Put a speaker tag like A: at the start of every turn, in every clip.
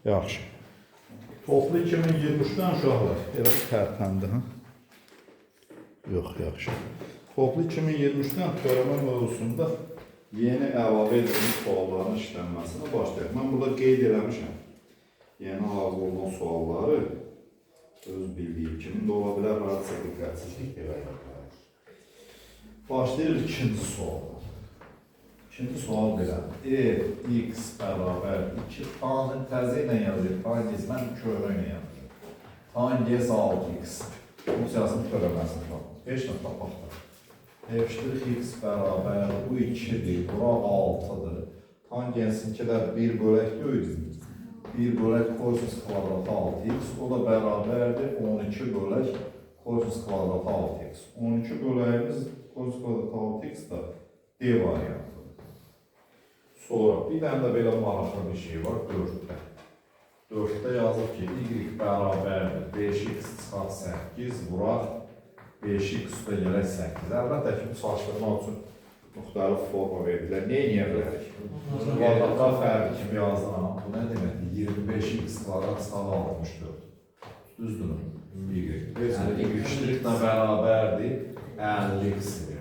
A: Yaxşı. Toplu 2023-dən uşaqlar. Elə bir tərtəmdir, ha? Yox, yaxşı. Toplu 2023-dən törəmə mövzusunda yeni əlavə edilmiş sualların işlənməsinə başlayaq. Mən burada qeyd eləmişəm. Yeni hazır olunan sualları öz bildiyim kimi də ola bilər, hadisə diqqətsizlik belə yapılır. Başlayırıq ikinci sualdan. İkinci sual belə. X bərabər 2 tanın təzə ilə yazılır. Tangiz mən köhnə ilə yazılır. Tangiz 6x. Funksiyasının törəməsini tapın. 5 nöqtə tapaqdır. F' x bərabər bu 2-dir, bura 6-dır. Tangensinki də 1 bölək deyil. 1 bölək kosinus kvadratı 6x. O da bərabərdir 12 bölək kosinus kvadratı 6x. 12 böləyimiz kosinus kvadratı 6x da D variantı. Sonra bir dənə də belə maraqlı bir şey var 4-də. 4-də yazır ki, y bərabərdir 5x çıxaq 8 vuraq 5x üstə gələk 8. Əlbəttə ki, çalışdırmaq üçün müxtəlif forma verdilər. Neyə niyə bilərik? Kvadratlar fərqi kimi yazdıram. Bu nə deməkdir? 25x kvadrat çıxaq 64. Düzdür mü? Y. Y'-lə bərabərdir 50x-dir.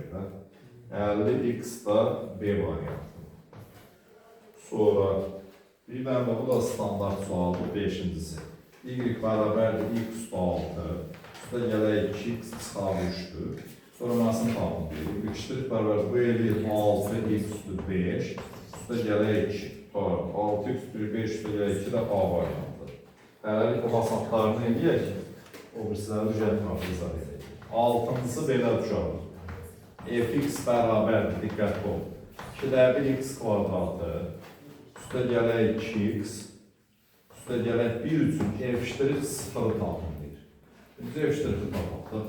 A: 50x da B variantı. Sonra bir dənə də bu da standart sualdır, 5-incisi. Y bərabərdir x üstə 6, üstə gələk 2x çıxaq 3-dür. Sonra mənasını tapın deyirik. Y' bərabər bu eləyir 6x üstü 5, üstə gələk 2. 6x üstü 5 üstə gələk 2 də A variantıdır. Hələlik o hasatlarını eləyək ki, o birisləri düzəlt mafizar edək. 6-cısı belə düşardır. Fx bərabərdir, diqqətli olun. 2-də 1x kvadratı, üstə gələk 2x, üstə gələk 1 üçün f' 0-ı tapın deyir. Biz f' tapaqdır.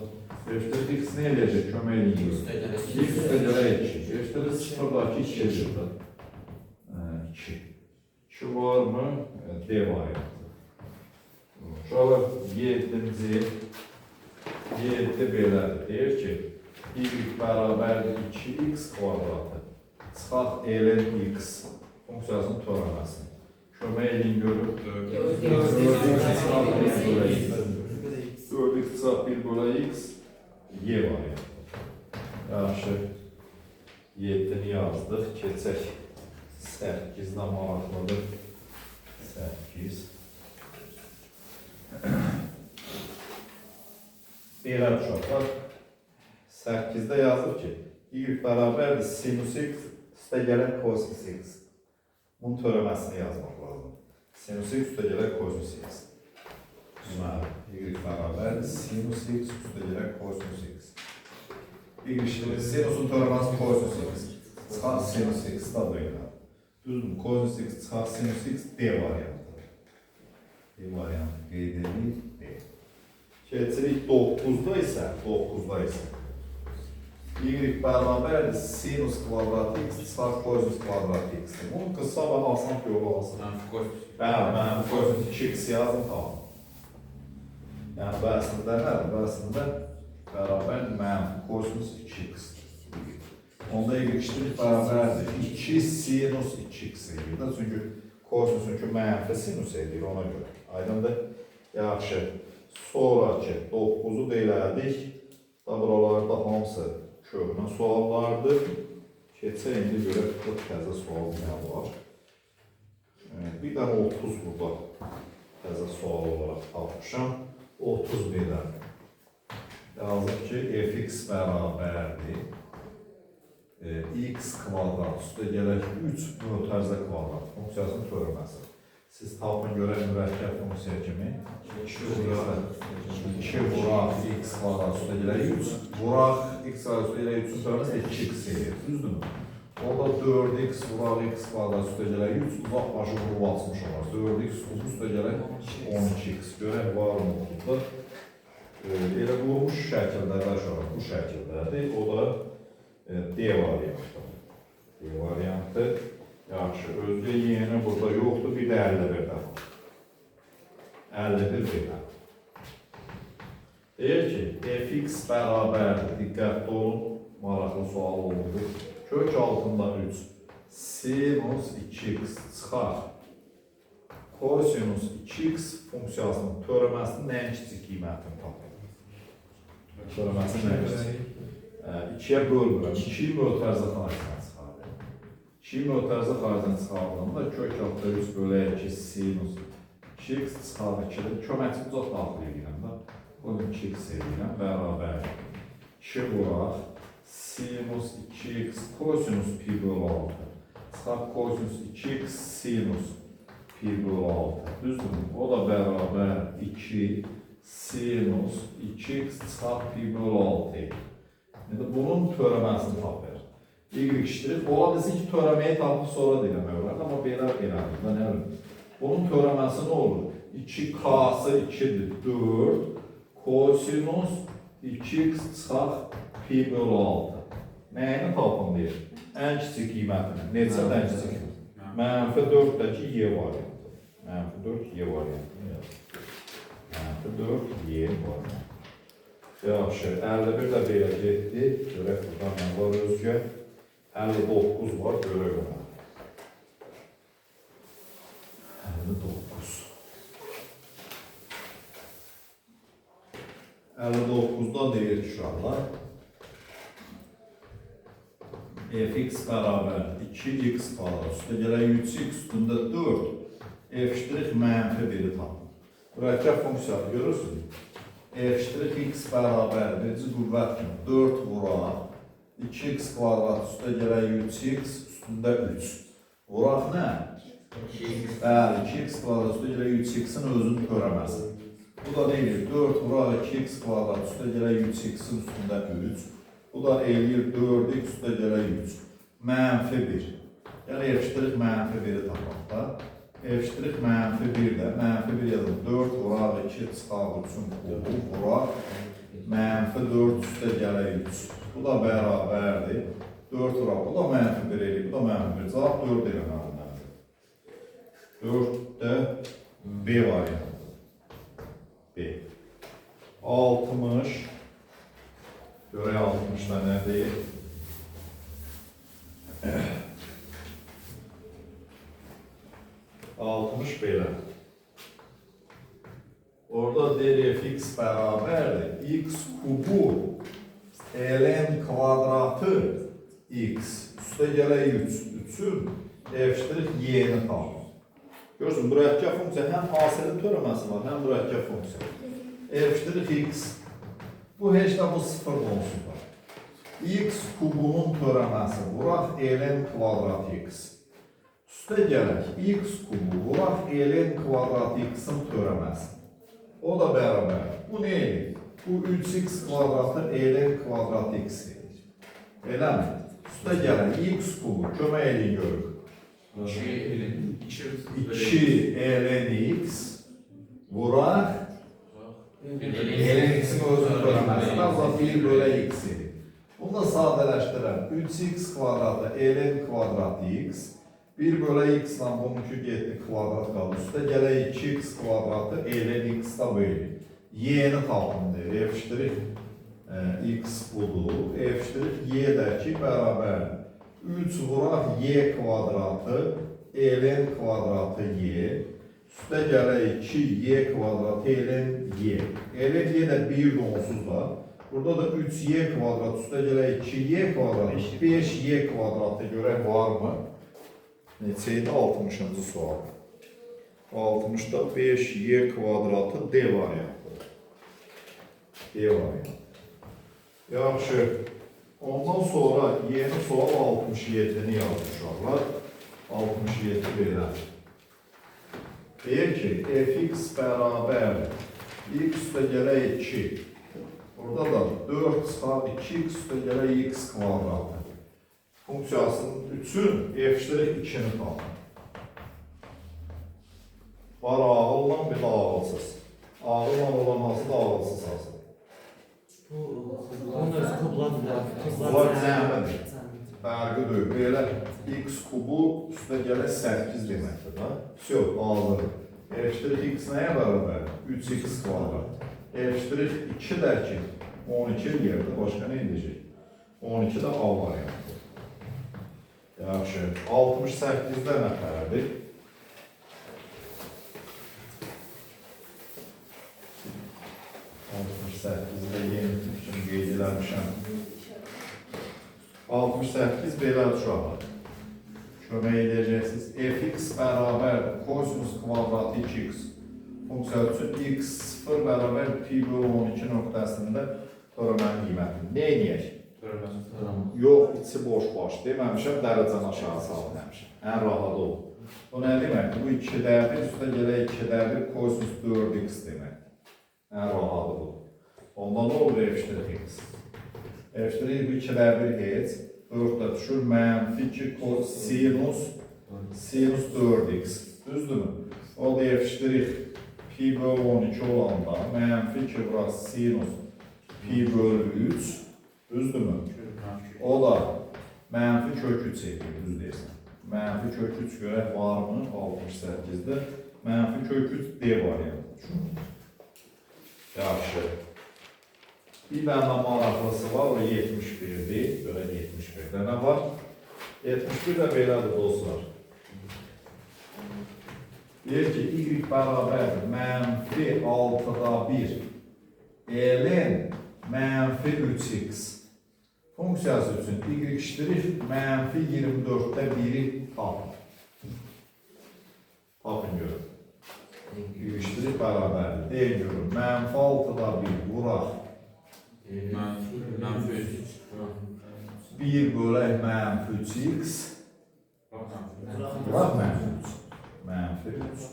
A: F' x nə eləyəcək? Kömək eləyir. X üstə gələk 2. f' 0-dakı 2 edirdir. 2. 2 var mı? D variantı. Uşaqlar 7-ci. 7 belədir. Deyir ki, y bərabərdir 2x kvadratı. Çıxaq ln x. Funksiyasının törəməsini. Kömək eləyin görür. 4x çıxaq 1 bölək x y variantı. Yaxşı. 7-ni yazdıq. Keçək 8-dən maraqlıdır. 8. Belə uşaqlar. 8-də yazır ki, y bərabərdir sinus x üstə gələn kosinus x. Bunun törəməsini yazmaq lazım. Sinus x üstə gələk kosinus x. Y bərabərdir sinus x üstə gələk kosinus x. Sinusun törəməsi kosinus x. Çıxaq sinus x da belə. Düzdür, kosinus x çıxaq sinus x D variantı. D variantı qeyd edirik D. Keçirik 9-da isə, y bərabərdir sinus kvadrat x çıxaq kosinus kvadrat x. Bunun qısa və asan yolu olsun. Mən kosinus 2x yazdım, tamam. Yəni, bəsində nədir? Bəsində bərabərdir mənfi kosinus 2x. Onda y bərabərdir 2 sinus 2x edir. Çünki kosinusun mənfi sinus edir ona görə. Aydındır? Yaxşı. Sonraki 9-u da elədik. Da buralarda hamısı köhnə suallardır. Keçək indi görək bu təzə sual nə var. Bir dənə 30 burada təzə sual olaraq tapmışam. 31-dən yazıq ki, fx bərabərdir x kvadrat üstə gələk 3 mötərizə kvadrat funksiyasının törəməsi. Siz tapın görək müvəkkəl funksiya kimi 2 vuraq x kvadrat üstə gələk 3 vuraq x kvadrat üstə gələk 3-ün törəməsi 2x edir. Düzdürmü? Orada 4x vuraq x kvadrat üstə gələk 3 uzaqbaşı vurub açmış olar. 4x üstə gələk 12x. Görək var mı burada? Elə vurmuş şəkildədir aşağı. Bu şəkildədir. O da D variantı. D variantı. Yaxşı. Özdə yeni burada yoxdur. Bir də 51-də var. 51 belə. Deyir ki, fx bərabərdir. Diqqətli olun. Maraqlı sual oldu. Kök altında 3 sinus 2x çıxar kosinus 2x funksiyasının törəməsinin ən kiçik qiymətini tapın. Törəməsinin ən kiçik. 2-yə bölmürəm. 2-yi mötərizə xaricdən çıxardım. 2-yi mötərizə xaricdən çıxardığımda kök altda 3 bölü 2 sinus 2x çıxardı 2-də köməkçi uzaq daxil edirəm da. Bunu 2x edirəm, bərabər 2 vuraq sinus 2x kosinus pi bölü 6. Çıxart kosinus 2x sinus pi bölü 6. Düzdür? O da bərabər 2 sinus 2x çıxart pi bölü 6 edir. Bunun törəməsini tapır. Y iştirik. Ola bilsin ki, törəməyi tapıb sonra demək olar. Amma belə elədir. Bunun törəməsi nə olur? 2k'sı 2'dir, 4 kosinus 2x çıxaq pi bölü 6. Nəyini tapın deyir? Ən kiçik qiymətini. Neçədən ən kiçik? -4-dəki y variantı. -4 y variantı. -4 y variantı. Yaxşı, 51 də belə getdi. Görək buradan nə var özgə. 59 var, görək ona. 59'da deyir ki, uşaqlar. Fx bərabər 2x kvadrat üstə gələk 3x üstündə 4. F'-1'i tapın. Mürəkkəb funksiyası görürsünüz. F'(x) bərabər birinci qüvvət kimi 4 vuraq 2x kvadrat üstə gələk 3x üstündə 3. Vuraq nə? 2x. 2x kvadrat üstə gələk 3x-in özünün törəməsi. Bu da neyir? 4 vuraq 2x kvadrat üstə gələk 3x-in üstündə 3. Bu da eləyir 4x üstə gələk 3. -1. Yəni F'-1'i tapaq da. F'-1 də, -1 yazılır. 4 vuraq 2 çıxaq 3'ün kubu vuraq. -4 üstə gələk 3. Bu da bərabərdir. 4 vuraq. Bu da -1 eləyir. Bu da -1. Cavab 4 eləməlidir. 4'də B variantı. B. 60. Görək 60'da nə deyir? Belə. Orada deyir fx bərabərdir. X kubu ln kvadratı x üstə gələk 3. 3'ün f'-y-ni tapın. Görürsün, mürəkkəb funksiya həm hasilin törəməsi var, həm mürəkkəb funksiya. F'-x bu heç də bu 0 olsun var. X kubunun törəməsi vuraq ln kvadrat x. Üstə gələk, x kubu vuraq ln kvadrat x-in törəməsi. O da bərabər. Bu nə edir? Bu 3x kvadratı ln kvadrat x-dir. Eləmi? Üstə gələk, x kubu kömək edin görük. 2 ln x vuraq ln x-in özünün törəməsi. Azal 1 bölə x-dir. Bunu da sadələşdirəm. 3x kvadratı ln kvadrat x 1 bölə x ilə bununki getdi kvadrat qaldı. Üstə gələk 2x kvadratı ln x da böyle. Y-ni tapın deyir. F'-x budur. F'-y-dəki bərabər. 3 vuraq y kvadratı ln kvadratı y. Üstə gələk 2y kvadratı ln y. Ln y də 1 onsuz var. Burada da 3y kvadrat üstə gələk 2y kvadratı 5y kvadratı görək var mı? Neçəydi 60-cı sual. 60'da 5y kvadratı D variantı. D variantı. Yaxşı. Ondan sonra yeni sual 67'ni yazmışlar. 67 belə. Deyir ki, fx bərabər x üstə gələk 2. Burada da 4 çıxaq 2x üstə gələk x kvadratı. Funksiyasının 3'ün f'-2'ni tapın. Var ağılla bir də ağılsız. Ağılla olan hansı da ağılsız asıl. Bunlar zəhmədir. Fərqi deyil. Belə x kubu üstə gələk 8 deməkdir. Söz, ağılır. F'-x nəyə bərabər? 3x kvadrat. F'-2 də ki 12 yerdə. Başqa nə edəcək? 12 də A variantı. Yaxşı, 68'də nə fərqdir? 68-də yeni kimi qeyd eləmişəm. 68 belədir uşaqlar. Kömək edəcəksiniz. Fx bərabər kosinus kvadratı 2x. Funksiya üçün x 0 bərabər pi bölü 12 nöqtəsində törəmənin qiymətini. Ne edək? Yox, içi boş baş deməmişəm, dərəcəni aşağı salın demişəm. Ən rahat ol. Bu nə deməkdir? Bu 2 dərdir, üstə gələ 2 dərdir, kosinus 4x deməkdir. Ən rahatı bu. Onda nə olur f'(x)? F'(x) bu 2 dərdir heç. 4'də düşür, mənfi 2 sinus 4x. Düzdürmü? O da f' pi bölü 12 olanda, mənfi 2 burası sinus pi bölü 3. Düzdürmü? O da mənfi kök 3 çəkir, düz deyirsən. Mənfi kök 3 görək var mı? 68'də. Mənfi kök 3 D variantı. Yaxşı. Bir dənə maraqlısı var, o 71'dir. Görə 71'də nə var? 71 də belədir dostlar. Deyir ki, y bərabər mənfi 6'da 1 ln mənfi 3x. Funksiyası üçün y' mənfi 24'də 1'i tapın. Tapın görün. Y' bərabərdir. Deyin görün. Mənfi 6'da 1 vuraq.
B: Mənfi
A: 1 bölək mənfi 3x. Vuraq mənfi 3. Mənfi 3.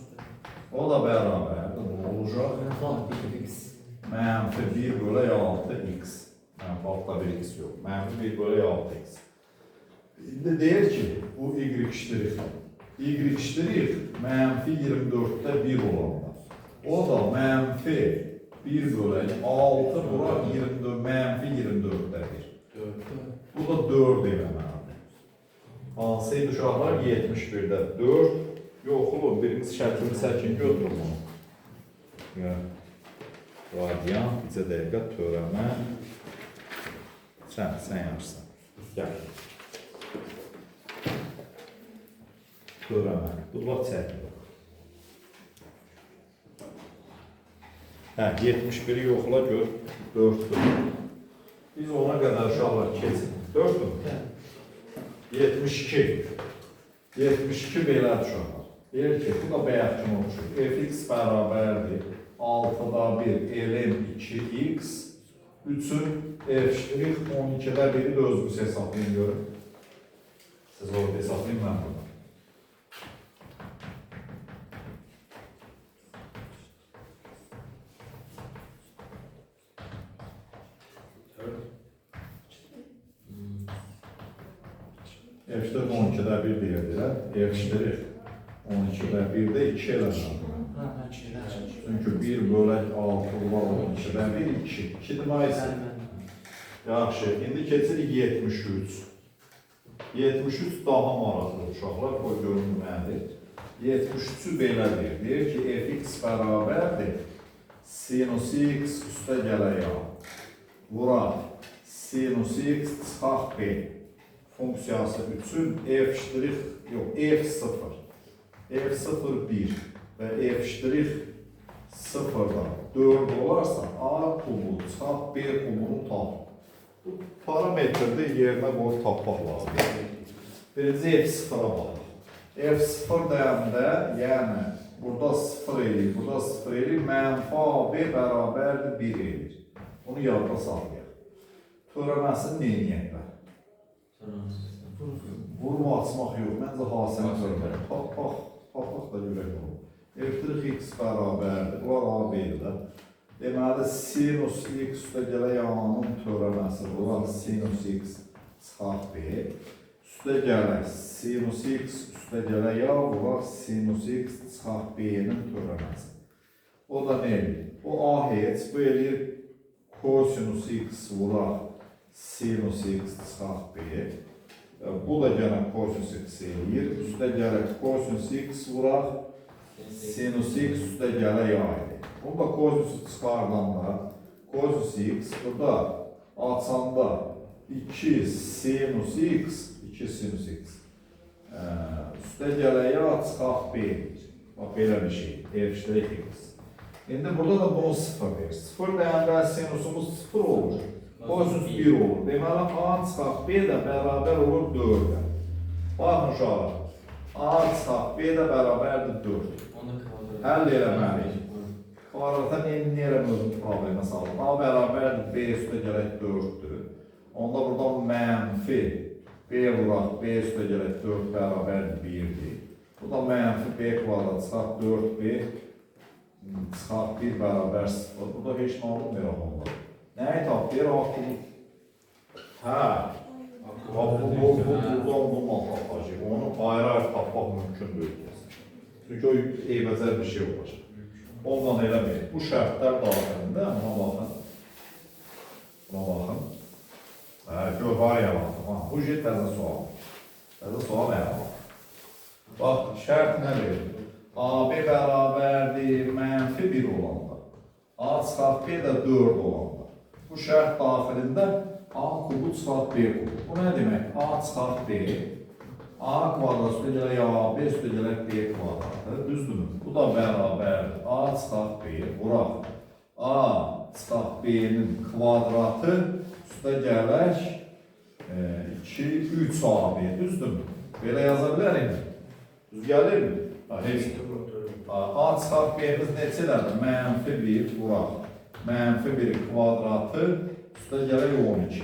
A: O da bərabərdir. Ne olacaq? Mənfi 1 bölək 6x. Mənfi 6'da 1x yox. Mənfi 1 bölək 6x. İndi deyir ki, bu y'. Y' mənfi 24'də 1 olanda. O da mənfi 1 bölək 6 bura 24, mənfi 24'də 1. Bu da 4 eləməlidir. Hansıydı uşaqlar? 71'də 4. Yox oğlum, birimiz şərtini səkin götürün onu. Radian, bizə dəqiqə törəmə. Sən yaxşısan. Gəl. Törəmə. Dur, bax çəkin. 71'i yoxla gör. 4'dür. Biz ona qədər uşaqlar keçin. 4'dür. 72. 72 belədir uşaqlar. Deyir ki, bu da bayaq kimi olmuşdur. Fx bərabərdir 6'da 1 ln 2x 3'ün f' 12'də 1'i də özünüz hesablayın görün. Siz orada hesablayın, mən burada. F' 12'də 1 deyirdilər. F' 12'də 1'də 2 eləməm. Çünkü 1 bölək 6 var 12'də 1, 2. 2 demək. Yaxşı, indi keçirik 73. 73 daha maraqlı uşaqlar, qoy görün nədir. 73'ü belə deyir. Deyir ki, fx bərabərdir. Sinus x üstə gələ ya. Vuraq. Sinus x çıxaq b. Funksiyası üçün f' yox, f0. f0 1 və f' 0'da 4 olarsa a kubu çıxaq b kubunu tap. Bu parametrdə yerinə qoyub tapmaq lazım. Birinci f0'a baxaq. f0 deyəndə, yəni burada 0 eləyir, burada 0 eləyir, mənfi ab bərabərdir 1 eləyir. Bunu yadda saxlayaq. Törəməsini neyniyək bə? Vurma açmaq yox, məncə hasilini törəmək. Tapaq da görək olur. f'(x) bərabərdir, bu AB-də. Deməli, sinus x üstə gələ yanının törəməsi, bu sinus x çıxaq b. Üstə gələ sinus x üstə gələ ya, bu sinus x çıxaq b-nin törəməsi. O da nə eləyir? Bu a heç, bu eləyir kosinus x vuraq sinus x çıxaq b. Bu da gene kosinus x eləyir. Üstə gələk kosinus x vuraq sinus x üstə gələ yaydır. Burada kosinus çıxardanda kosinus x, burada açanda 2 sinus x üstə gələ ya çıxaq b. Bax belə bir şey. f'(x). İndi burada da bunu 0 verir. 0 deyəndə sinusumuz 0 olur. Kosinus 1 olur. Deməli A çıxaq B də bərabər olur 4-ə. Baxın uşaqlar. A çıxaq B də bərabərdir 4. Həll eləməliyik. Kvadrata n eləməyəcək problemə saldım. A bərabərdir B üstə gələk 4-dür. Onda buradan mənfi B vuraq B üstə gələk 4 bərabərdir 1-dir. Bu da mənfi B kvadrat çıxaq 4B çıxaq 1 bərabər 0. Bu da heç nə olmur onlar. Nəyi tapır? Hakkını. Hə. Buradan bununla tapacaq. Onu ayrı-ayrı tapmaq mümkündür. Çünki o eybəcər bir şey olacaq. Ondan eləməyək. Bu şərtlər daxilində, buna baxın. Buna baxın. Gör, var yalandır. Bu şey təzə sual. Təzə sual yalandır. Bax, şərt nə verir? AB bərabərdir, mənfi 1 olanda. A çıxaq B də 4 olanda. Bu şərt daxilində A kubu çıxaq B kubu. Bu nə demək? A çıxaq B. A kvadrat üstə gələk A, B üstə gələk B kvadratı. Düzdürmü? Bu da bərabərdir. A çıxaq B. Vuraq. A çıxaq B-nin kvadratı üstə gələk 2, 3 AB. Düzdürmü? Belə yaza bilərik mi? Düz gəlirmi? A çıxaq B-miz neçələrdir? Mənfi 1 vuraq. Mənfi 1 kvadratı üstə gələk 12.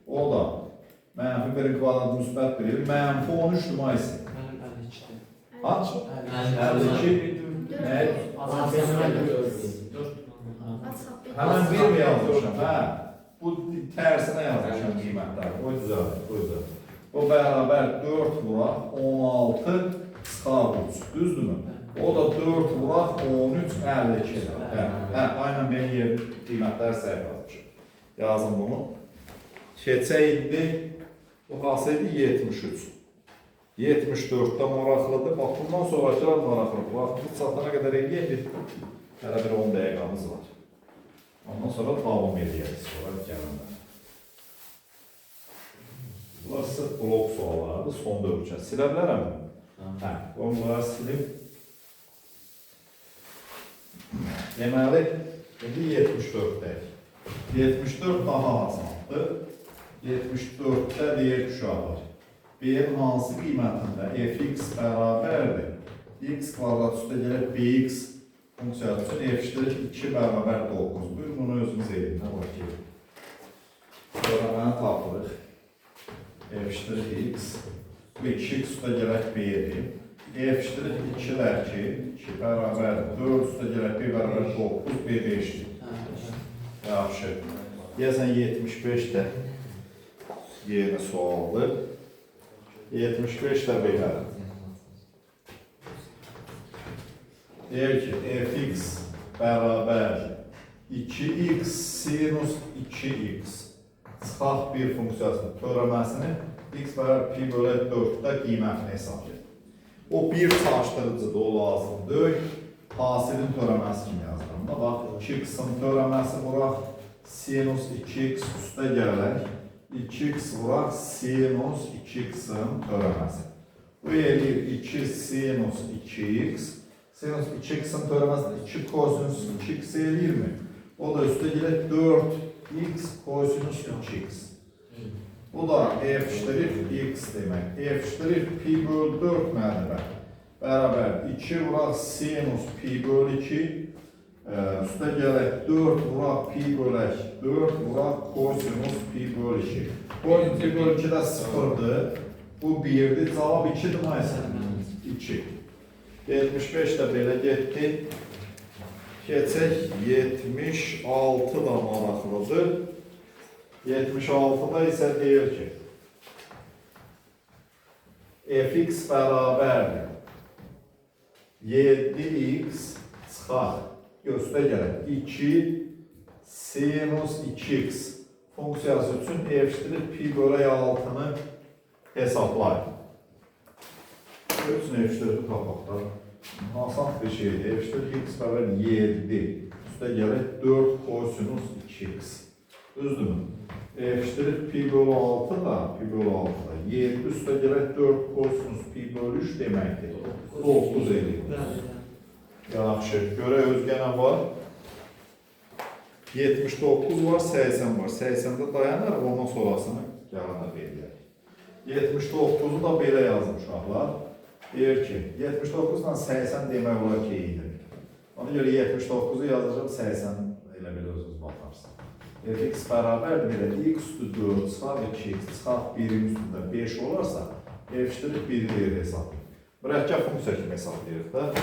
A: O da mənfi 1 kvadratı müsbət 1. Mənfi 13-dür mayısı. Ha? 52. Nə? Həmən 1 mi yazmışam? Hə. Bu tərsinə yazmışam qiymətləri. O düzəldir. O bərabər 4 vuraq 16 çıxaq 3. Düzdürmü? O da 4 vuraq 13, 52. Hə, aynen benim yerim qiymətlər səhv yazmışım. Yazın bunu. Keçəydi, bu hasıydı 73. 74'də maraqlıdır. Bax, bundan sonrakılar maraqlıdır. Vaxtımız çatana qədər eləyək, hələ bir 10 dəqiqamız var. Ondan sonra davam edəyək. Sonra gələndə. Bunlar sırf blok suallardır, son dövr. Silə bilərəm mi? Hə, onları silib. Deməli, indi 74'dəyik. 74 daha asandır. 74'də deyək uşaqlar. B-nin hansı qiymətində fx bərabərdir? X kvadrat üstə gələk bx funksiyası üçün f' 2 bərabər 9. Buyurun, bunu özümüz edin. Nə var ki? Sonra mənə tapırıq. f' bu 2x üstə gələk b-dir. f' 2'lər ki, 2 bərabər 4 üstə gələk b bərabər 9, b 5'dir. Yaxşı. Deyəsən 75 də yeni sualdır. 75 də belədir. Deyək ki, fx bərabər 2x sinus 2x çıxaq bir funksiyasının törəməsini x bərabər pi bölü 4'də qiymətini hesablayır. O bir çaşdırıcıdır, o lazımdır. Hasilin törəməsi kimi yazıram. Bax, 2x'in törəməsi vuraq sinus 2x üstə gələk. 2x vuraq sinus 2x'in törəməsi. Bu eləyir 2 sinus 2x. Sinus 2x'in törəməsi 2 kosinus 2x eləyirmi? O da üstə gələk 4x kosinus 2x. Bu da f'(x) demək. f' pi bölü 4 nədir? Bərabər 2 vuraq sinus pi bölü 2. Üstə gələk 4 vuraq pi bölək 4 vuraq kosinus pi bölü 2. Kosinus pi bölü 2 də 0'dır. Bu 1'dir. Cavab 2'dir mayəsən? 2. 75 də belə getdi. Keçək 76 da maraqlıdır. 76'da isə deyir ki, fx bərabərdir 7x çıxaq, göstə gələk 2 sinus 2x funksiyası üçün f' pi bölək 6'nı hesablayın. Üçün f''i tapaqlar. Asan bir şeydir. f' x bərabər 7 üstə gələk 4 kosinus 2x. Düzdürmü? f' pi bölü 6 da, pi bölü 6 da 7 üstə gələk 4 kosinus pi bölü 3 deməkdir. 9 edir. Yaxşı, görək özgə nə var? 79 var, 80 var. 80'də dayanır, ondan sonrasını gələnə verirlər. 79'u da belə yazmış uşaqlar. Deyir ki, 79 ilə 80 demək olar ki, eynidir. Ona görə 79'u yazacağım, 80 elə belə özünüz bakarsınız. X bərabərdir belə, x üstü 4 çıxar 2x çıxar 1'in üstündə 5 olarsa, f' 1 deyir hesablayın. Mürəkkəb funksiya kimi hesablayırıq da.